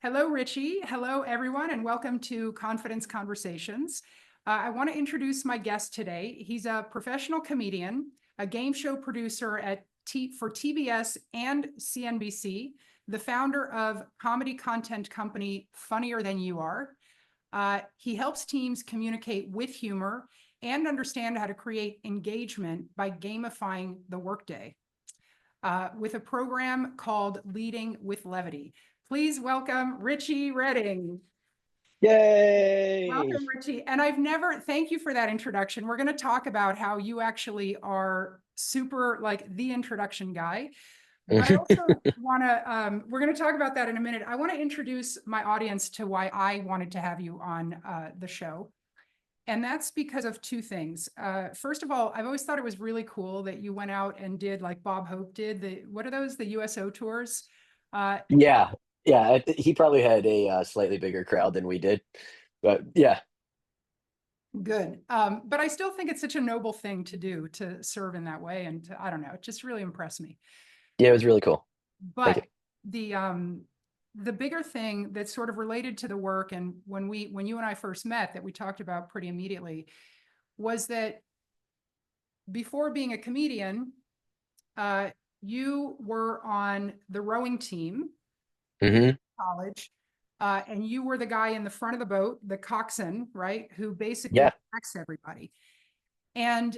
Hello, Richie. Hello, everyone, and welcome to Confidence Conversations. I want to introduce my guest today. He's a professional comedian, a game show producer for TBS and CNBC, the founder of comedy content company Funnier Than You Are. He helps teams communicate with humor and understand how to create engagement by gamifying the workday with a program called Leading with Levity. Please welcome Richie Redding. Yay! Welcome, Richie. And thank you for that introduction. We're going to talk about how you actually are super like the introduction guy. But I also want to, we're going to talk about that in a minute. I want to introduce my audience to why I wanted to have you on the show. And that's because of two things. First of all, I've always thought it was really cool that you went out and did like Bob Hope did what are those, the USO tours? Uh, Yeah, yeah. He probably had a slightly bigger crowd than we did, but yeah, Good. But I still think it's such a noble thing to do to serve in that way. And I don't know, it just really impressed me. yeah, it was really cool. Thank you. But the um the bigger thing that's sort of related to the work and when you and I first met that we talked about pretty immediately was that before being a comedian, uh, you were on the rowing team Hmm. college, and you were the guy in the front of the boat, the coxswain, right, who basically Yeah, directs everybody. And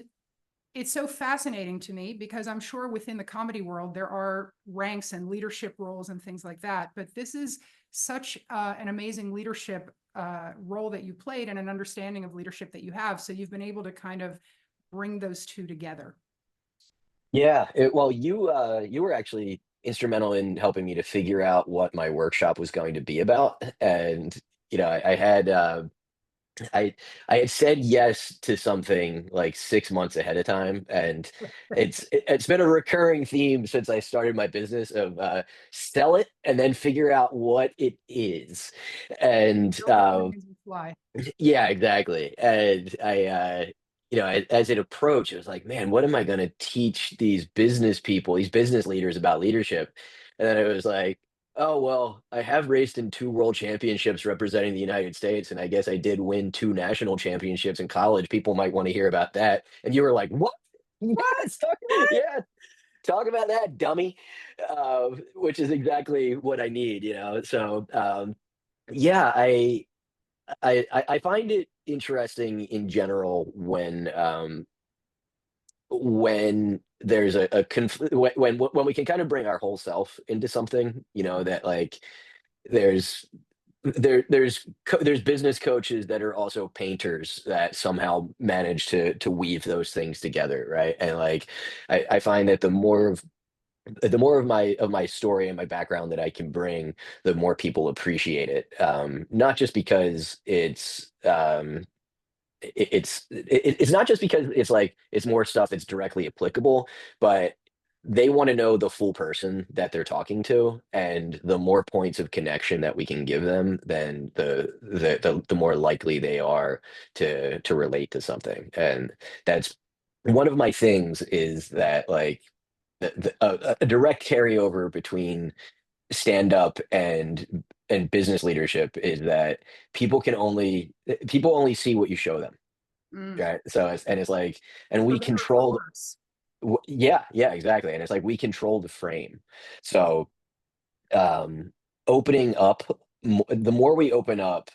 it's so fascinating to me because I'm sure within the comedy world there are ranks and leadership roles and things like that. But this is such an amazing leadership role that you played and an understanding of leadership that you have. So you've been able to kind of bring those two together. yeah. Well, you were actually instrumental in helping me to figure out what my workshop was going to be about, and I had I I had said yes to something like 6 months ahead of time, and it's been a recurring theme since I started my business of sell it and then figure out what it is. And Build the plans and fly. yeah, exactly. And as it approached, it was like, man, what am I going to teach these business people, these business leaders about leadership? And then it was like, oh, well, I have raced in two world championships representing the United States, and I guess I did win two national championships in college. People might want to hear about that. And you were like, what? What? Yes, yeah, talk about that, dummy. Which is exactly what I need, So, yeah, I find it interesting in general when there's a conflict when we can kind of bring our whole self into something, that like there's there's business coaches that are also painters that somehow manage to weave those things together, right? And like I find that the more of my story and my background that I can bring, the more people appreciate it. Not just because it's not just because it's like it's more stuff that's directly applicable, but they want to know the full person that they're talking to, and the more points of connection that we can give them, then the more likely they are to relate to something. And that's one of my things is that like a direct carryover between stand up and business leadership is that people only see what you show them, Mm, right? So it's like, and for we better or for control. worse. Yeah, yeah, exactly, and it's like we control the frame. So um opening up, the more we open up,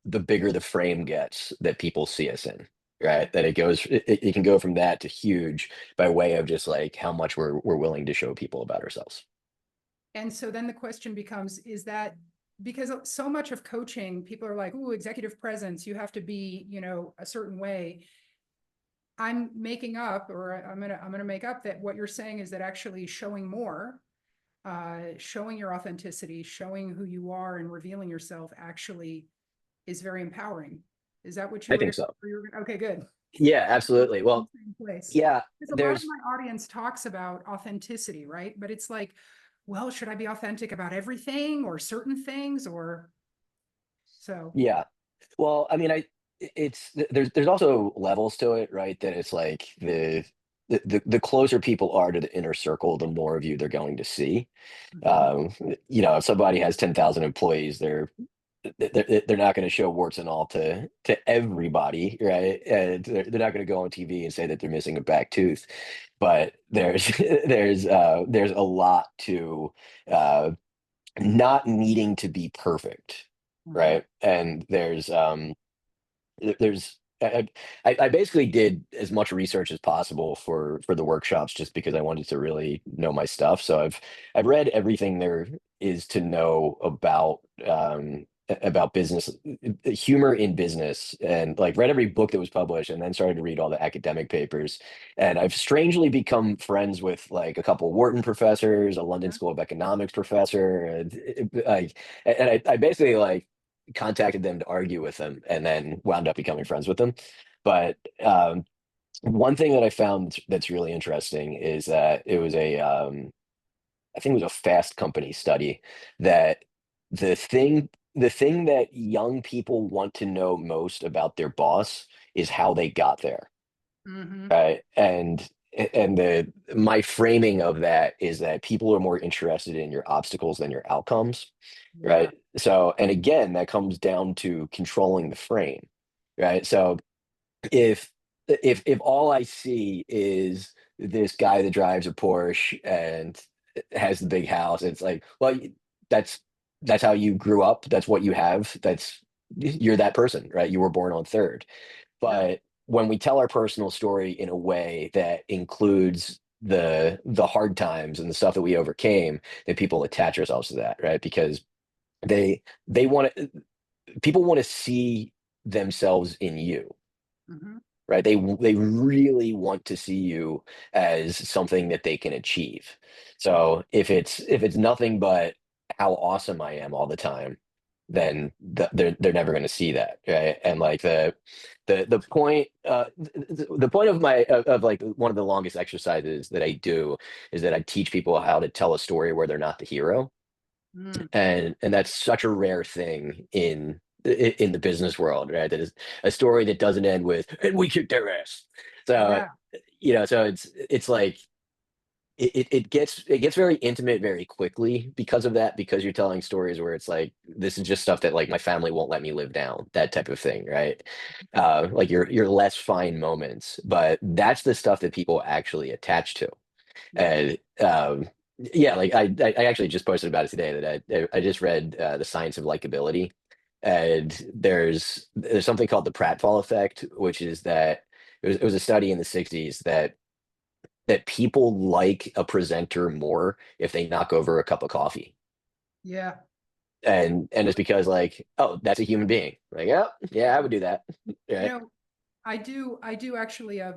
the bigger the frame gets that people see us in, right? That it can go from that to huge by way of just like how much we're willing to show people about ourselves. And so then the question becomes, is that because so much of coaching, people are like, ooh, executive presence, you have to be, a certain way. I'm making up, or I'm gonna make up that what you're saying is that actually showing more, showing your authenticity, showing who you are and revealing yourself actually is very empowering. Is that what you I were think gonna, so. okay, good. Yeah, absolutely. Well, Same place. yeah, Because a lot of there's my audience talks about authenticity, right? But it's like, well, should I be authentic about everything or certain things or so? yeah. Well, I mean, there's also levels to it, right? That it's like the closer people are to the inner circle, the more of you they're going to see. Mhm. Um, if somebody has 10,000 employees, they're not going to show warts and all to everybody, right? And they're not going to go on TV and say that they're missing a back tooth. But there's there's a lot to uh, not needing to be perfect, Mhm. right? And there's I basically did as much research as possible for the workshops just because I wanted to really know my stuff. So I've read everything there is to know about business, humor in business, and like read every book that was published and then started to read all the academic papers. And I've strangely become friends with like a couple Wharton professors, a London Mhm. School of Economics professor, and I basically like contacted them to argue with them and then wound up becoming friends with them. But one thing that I found that's really interesting is that it was I think it was a Fast Company study that the thing that young people want to know most about their boss is how they got there. Mhm. Right. And my framing of that is that people are more interested in your obstacles than your outcomes. Yeah. Right. So, and again, that comes down to controlling the frame. Right. So if if all I see is this guy that drives a Porsche and has the big house, it's like, well, that's that's how you grew up. That's what you have. You're that person, right? You were born on third. Yeah. But when we tell our personal story in a way that includes the hard times and the stuff that we overcame, then people attach ourselves to that, right? Because they want to people want to see themselves in you, Mhm. right? They really want to see you as something that they can achieve. So if it's nothing but how awesome I am all the time, then they're never going to see that, right? And like the point the point of of like one of the longest exercises that I do is that I teach people how to tell a story where they're not the hero, Mm. and that's such a rare thing in the business world, right? That is a story that doesn't end with "and we kicked their ass." So Yeah. so it's like it gets very intimate very quickly because of that, because you're telling stories where it's like this is just stuff that like my family won't let me live down, that type of thing, right? Like your less fine moments, but that's the stuff that people actually attach to. Yeah. And yeah, like I actually just posted about it today that I just read The Science of Likability, and there's something called the pratfall effect, which is that it was a study in the 60s that people like a presenter more if they knock over a cup of coffee. Yeah. And it's because like, oh, that's a human being. Like, yeah, yeah, I would do that. You Right. know, I do actually a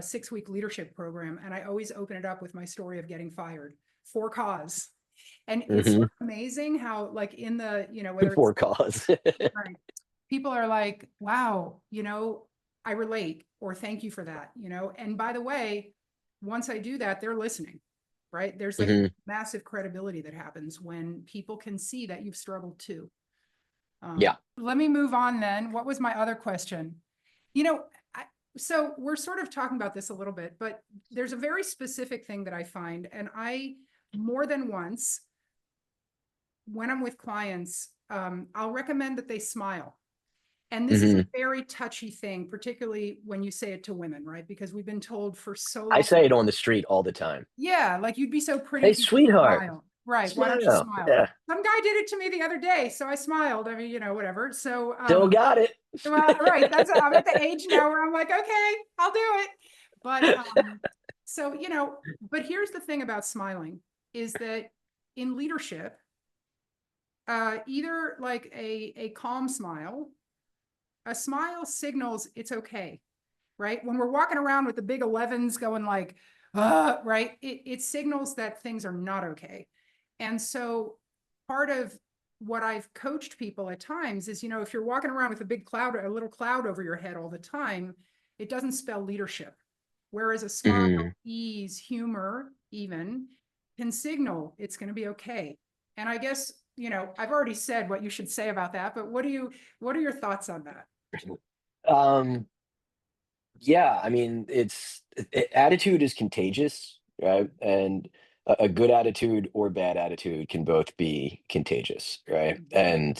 6-week leadership program, and I always open it up with my story of getting fired for cause. And it's sort Hmm. of amazing how, like, in the, whether it's For cause. right, people are like, wow, I relate, or thank you for that, And by the way, once I do that, they're listening, right? There's like Hmm. massive credibility that happens when people can see that you've struggled too. Yeah. Let me move on then. What was my other question? You know, I, so we're sort of talking about this a little bit, but there's a very specific thing that I find, and I more than once, when I'm with clients, I'll recommend that they smile. And this is a Hmm. very touchy thing, particularly when you say it to women, right? Because we've been told for so I long, say it on the street all the time. yeah, like you'd be so pretty Hey, if you could sweetheart, smile. Right. Why don't you smile. smile? Yeah, Some guy did it to me the other day, so I smiled. I mean, whatever. So, still got it. well, right. I'm at the age now where I'm like, okay, I'll do it. But so, but here's the thing about smiling is that in leadership, either like a calm smile, a smile signals it's okay, right? When we're walking around with the big 11s going like, right, it signals that things are not okay. And so part of what I've coached people at times is, if you're walking around with a big cloud, a little cloud over your head all the time, it doesn't spell leadership. Whereas a smile, Hmm. ease, humor, even can signal it's going to be okay. And I guess, I've already said what you should say about that, but what are your thoughts on that? Um, Yeah, I mean, attitude is contagious, right? And a good attitude or bad attitude can both be contagious, right? Mhm. And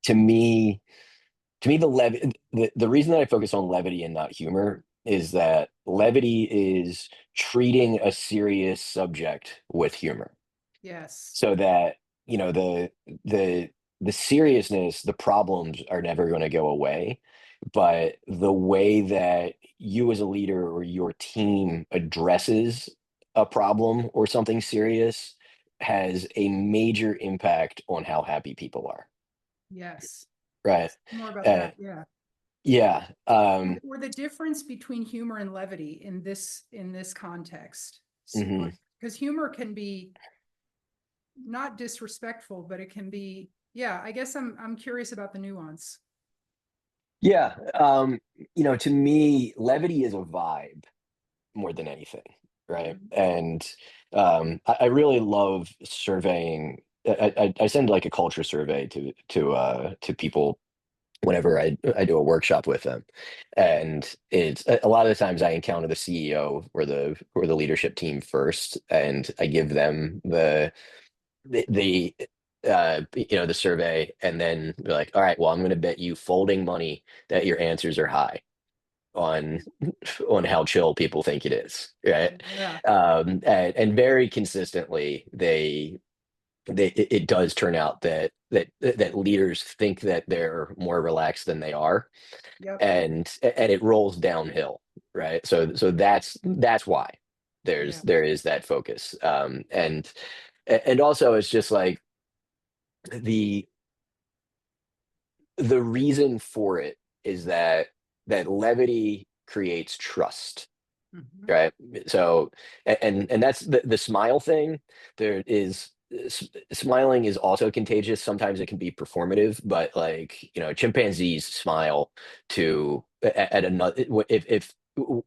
to me, the reason that I focus on levity and not humor is that levity is treating a serious subject with humor, Yes, so that the the seriousness, the problems are never going to go away, but the way that you as a leader or your team addresses a problem or something serious has a major impact on how happy people are, yes. right? More about uh, that, yeah. yeah. Or the difference between humor and levity in this context. Mhm. Because humor can be not disrespectful, but it can be, yeah, I guess I'm curious about the nuance. Yeah, to me, levity is a vibe more than anything, right? Mhm. And I really love surveying. I send like a culture survey to people whenever I do a workshop with them, and it's a lot of the times I encounter the CEO or the leadership team first, and I give them the survey, and then they're like, all right, well, I'm going to bet you folding money that your answers are high on how chill people think it is, right? Yeah, And very consistently, it does turn out that leaders think that they're more relaxed than they are, yep, and it rolls downhill, right? So that's why yeah. there is that focus, and also it's just like the the reason for it is that levity creates trust, Mhm. right? So, and that's the smile thing. There is smiling is also contagious. Sometimes it can be performative, but like, chimpanzees smile to at another if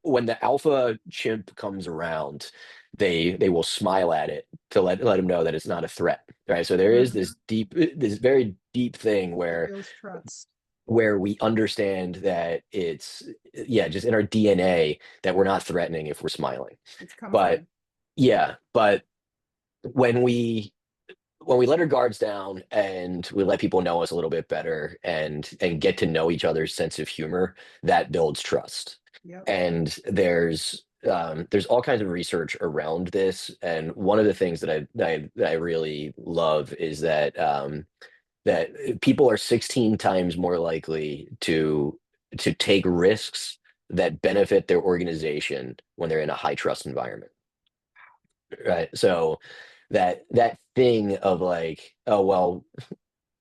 when the alpha chimp comes around, they will smile at it to let him know that it's not a threat, right? So there is Mhm. this very deep thing Feels trust. where we understand that it's, yeah, just in our DNA that we're not threatening if we're smiling. It's But comforting. yeah, but when we let our guards down and we let people know us a little bit better and get to know each other's sense of humor, that builds trust. Yep. And there's all kinds of research around this, and one of the things that I really love is that people are 16 times more likely to take risks that benefit their organization when they're in a high trust environment, right? So that thing of like, oh well,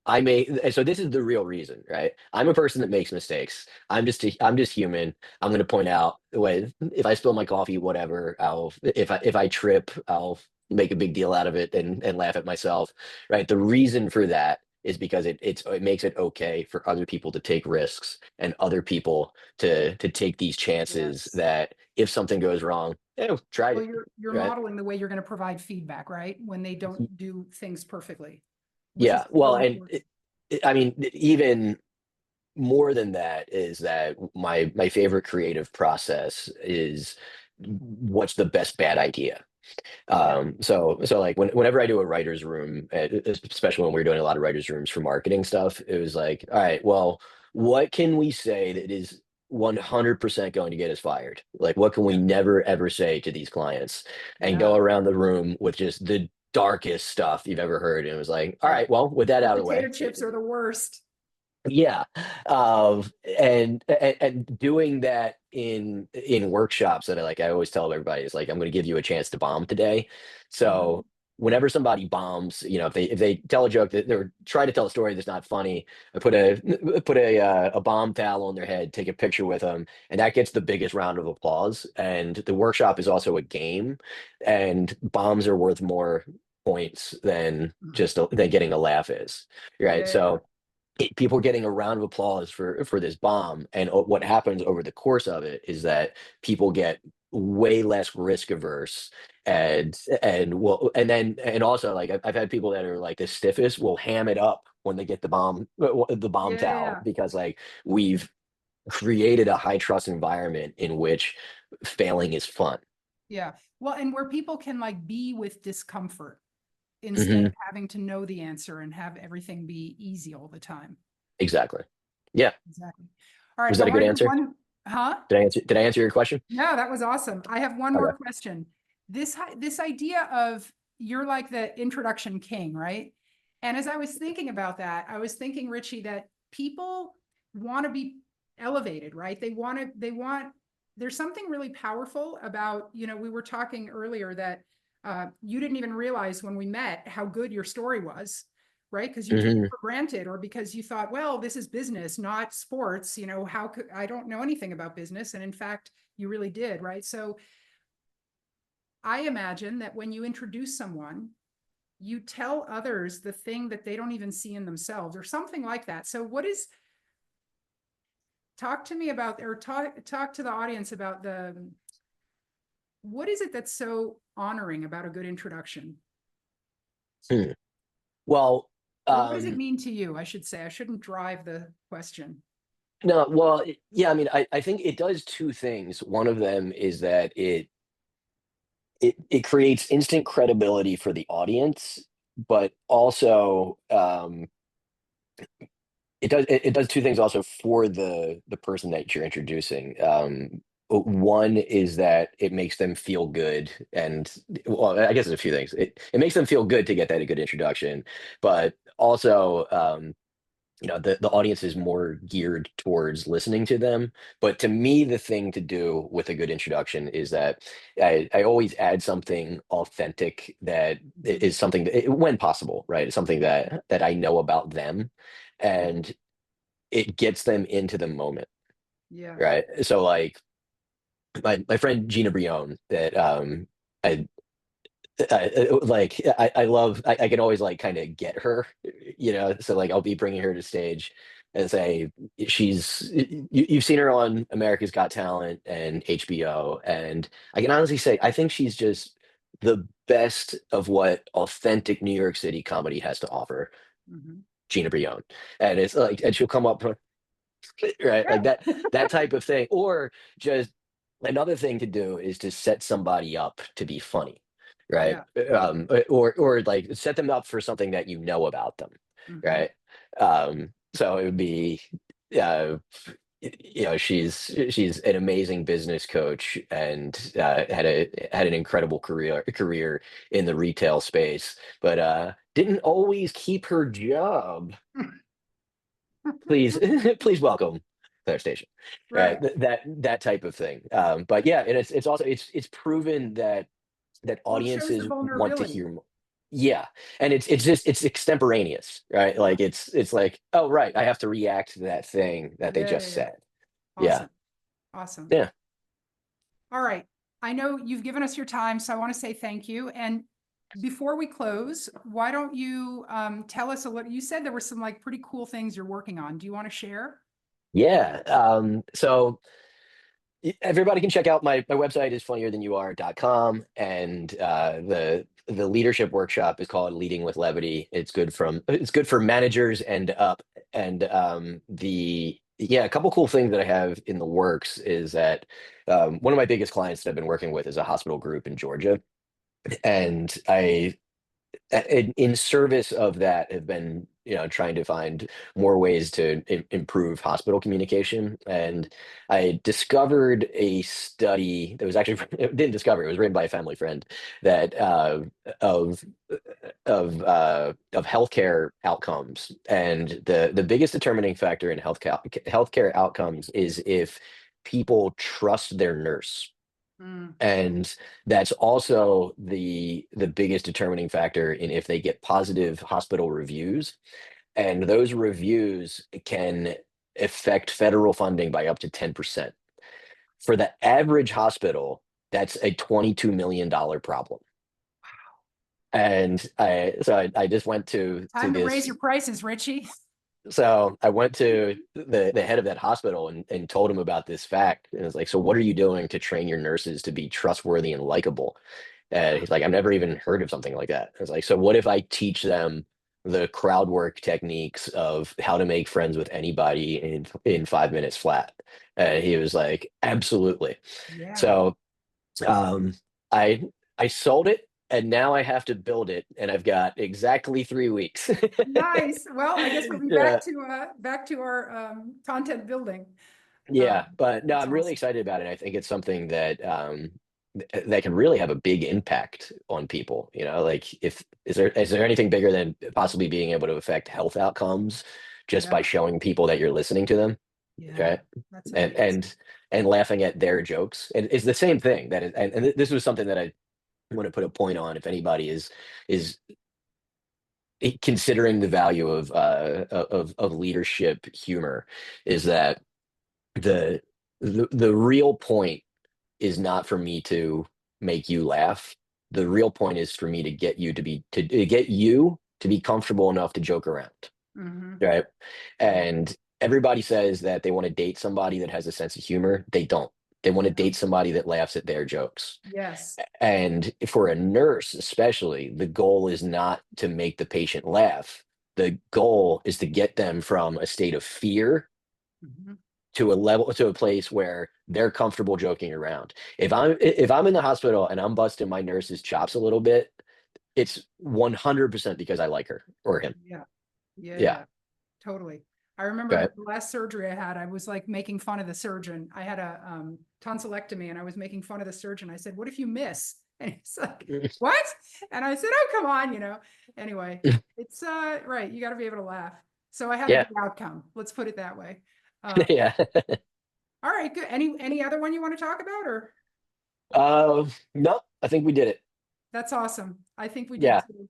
so this is the real reason, right? I'm a person that makes mistakes. I'm just human. I'm going to point out when if I spill my coffee, whatever, if I trip, I'll make a big deal out of it and laugh at myself, right? The reason for that is because it makes it okay for other people to take risks and other people to take these chances Yes. that if something goes wrong, try Well, it, you're right? modeling the way you're going to provide feedback, right? When they don't do things perfectly, which is Yeah, well, so and important. I mean, even more than that is that my favorite creative process is what's the best bad idea. Yeah. So like whenever I do a writer's room, especially when we're doing a lot of writer's rooms for marketing stuff, it was like, all right, well, what can we say that is 100% going to get us fired? Like, what can we Yeah. never ever say to these clients? And go Yeah. around the room with just the darkest stuff you've ever heard. And it was like, all Yeah. right, well, with that The out of the potato way, chips are the worst. yeah, and doing that in workshops that I always tell everybody is like, I'm going to give you a chance to bomb today. Mhm. So whenever somebody bombs, if they tell a joke that or try to tell a story that's not funny, I put a bomb towel on their head, take a picture with them, and that gets the biggest round of applause. And the workshop is also a game, and bombs are worth more points than than getting a laugh is, right? Yeah. So people getting a round of applause for this bomb, and what happens over the course of it is that people get way less risk averse, and also like I've had people that are like the stiffest will ham it up when they get the bomb towel, Yeah. because like we've created a high trust environment in which failing is fun. Yeah. Well, and where people can like be with discomfort instead Hmm. of having to know the answer and have everything be easy all the time. Exactly. Yeah. Exactly. All right. Was I that a want good to do answer? one, huh? Did I answer your question? No, that was awesome. I have one Okay. more question. This idea of you're like the introduction king, right? And as I was thinking about that, I was thinking, Richie, that people want to be elevated, right? They want, there's something really powerful about, we were talking earlier that you didn't even realize when we met how good your story was, right? Because you took it Hmm. for granted, or because you thought, well, this is business, not sports. How could I don't know anything about business? And in fact, you really did, right? So I imagine that when you introduce someone, you tell others the thing that they don't even see in themselves or something like that. So talk to me about, or talk to the audience about what is it that's so honoring about a good introduction? Hmm. Well, Or what does it um, mean to you? I should say, I shouldn't drive the question. no, well, yeah, I mean, I think it does two things. One of them is that it creates instant credibility for the audience, but also it does two things also for the person that you're introducing. One is that it makes them feel good, and well, I guess there's a few things. It makes them feel good to get that a good introduction, but also the audience is more geared towards listening to them. But to me, the thing to do with a good introduction is that I always add something authentic that Mhm. is something that, when possible, right? It's something that I know about them, and it gets them into the moment, Yeah. right? So like my friend Gina Brion that I I love I can always like kind of get her, so like I'll be bringing her to stage and say you've seen her on America's Got Talent and HBO, and I can honestly say I think she's just the best of what authentic New York City comedy has to offer. Mhm. Gina Brion. And it's like, and she'll come up right, like that type of thing. Or just another thing to do is to set somebody up to be funny, right? Yeah. Or like set them up for something that you know about them, Mhm. right? So it would be uh she's an amazing business coach, and had an incredible career in the retail space, but didn't always keep her job. Please please welcome Claire Station. Right. That type of thing. But yeah, and it's also it's proven that Well, it shows the audiences want to vulnerability. hear more. Yeah, and it's just it's extemporaneous, right? Yeah. Like it's like, oh right, I have to react to that thing that they Yeah. Yeah. just Yeah. said. Yeah, Awesome. Awesome. yeah, All right. I know you've given us your time, so I want to say thank you. And before we close, why don't you tell us a little? You said there were some like pretty cool things you're working on. Do you want to share? yeah. So everybody can check out my website is funnierthanYouAre.com, and the leadership workshop is called Leading with Levity. It's good for managers and up. And the yeah, a couple cool things that I have in the works is that one of my biggest clients that I've been working with is a hospital group in Georgia, and in service of that have been trying to find more ways to improve hospital communication. And I discovered a study that was actually didn't discover, it was written by a family friend, that of of healthcare outcomes, and the biggest determining factor in healthcare outcomes is if people trust their nurse. Mm, And that's also the biggest determining factor in if they get positive hospital reviews. And those reviews can affect federal funding by up to 10%. For the average hospital, that's a $22 million problem. And I just went to time to raise this. your prices, Richie. So I went to the head of that hospital and told him about this fact. And I was like, so what are you doing to train your nurses to be trustworthy and likable? And he's like, I've never even heard of something like that. I was like, so what if I teach them the crowd work techniques of how to make friends with anybody in 5 minutes flat. And he was like, absolutely. Yeah. So um, I I sold it, and now I have to build it, and I've got exactly 3 weeks. Nice. Well, I guess we'll be Yeah, back to our content building. yeah, but no, That's I'm really awesome. excited about it. I think it's something that that can really have a big impact on people. You know, like if is there anything bigger than possibly being able to affect health outcomes just by Yeah. showing people that you're listening to them, Yeah. right? That's And amazing. laughing at their jokes, and it's the same thing that is, and this was something that I want to put a point on. If anybody is considering the value of leadership humor, is that the the real point is not for me to make you laugh. The real point is for me to get you to get you to be comfortable enough to joke around, Hmm. right? Yeah. And everybody says that they want to date somebody that has a sense of humor. They don't. They want to Yeah. date somebody that laughs at their jokes. Yes. And for a nurse, especially, the goal is not to make the patient laugh. The goal is to get them from a state of fear Mhm. to a place where they're comfortable joking around. If I'm in the hospital and I'm busting my nurse's chops a little bit, it's 100% because I like her or him. Yeah. Yeah. Yeah. Yeah. Totally. I remember Okay. the last surgery I had, I was like making fun of the surgeon. I had a tonsillectomy and I was making fun of the surgeon. I said, "What if you miss?" And he's like, "What?" And I said, "Oh, come on, you know." Anyway, it's right. You got to be able to laugh. So I had a Yeah. good outcome. Let's put it that way. Uh, Yeah. all right, good. Any other one you want to talk about, or No, I think we did it. that's awesome. I think we did Yeah. too.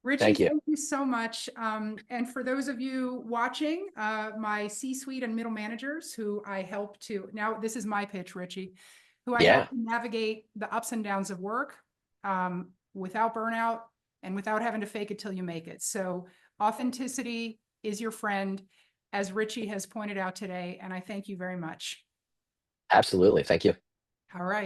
Richie, Thank you. thank you so much. And for those of you watching, my C-suite and middle managers who I help to, now this is my pitch, Richie, who I help Yeah. to navigate the ups and downs of work without burnout and without having to fake it till you make it. So authenticity is your friend, as Richie has pointed out today, and I thank you very much. Absolutely. Thank you. All right.